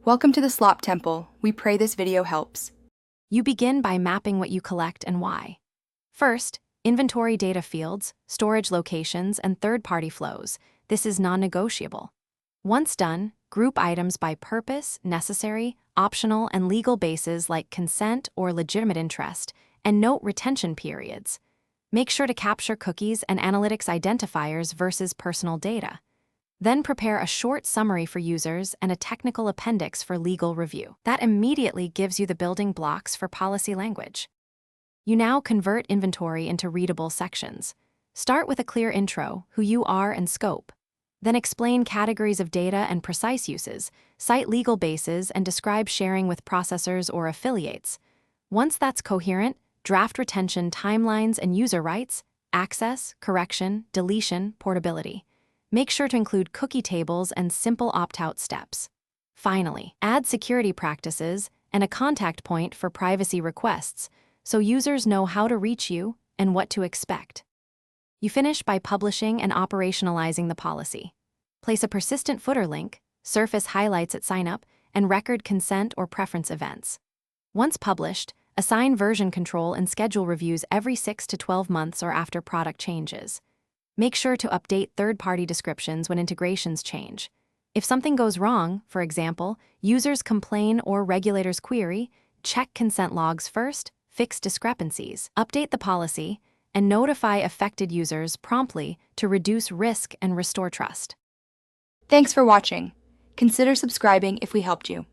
Welcome to the Slop Temple. We pray this video helps. You begin by mapping what you collect and why. First, inventory data fields, storage locations, and third-party flows. This is non-negotiable. Once done, group items by purpose, necessary, optional, and legal bases like consent or legitimate interest, and note retention periods. Make sure to capture cookies and analytics identifiers versus personal data. Then prepare a short summary for users and a technical appendix for legal review. That immediately gives you the building blocks for policy language. You now convert inventory into readable sections. Start with a clear intro, who you are and scope. Then explain categories of data and precise uses, cite legal bases, and describe sharing with processors or affiliates. Once that's coherent, draft retention timelines and user rights, access, correction, deletion, portability. Make sure to include cookie tables and simple opt-out steps. Finally, add security practices and a contact point for privacy requests so users know how to reach you and what to expect. You finish by publishing and operationalizing the policy. Place a persistent footer link, surface highlights at sign-up, and record consent or preference events. Once published, assign version control and schedule reviews every 6 to 12 months or after product changes. Make sure to update third-party descriptions when integrations change. If something goes wrong, for example, users complain or regulators query, check consent logs first, fix discrepancies, update the policy, and notify affected users promptly to reduce risk and restore trust. Thanks for watching. Consider subscribing if we helped you.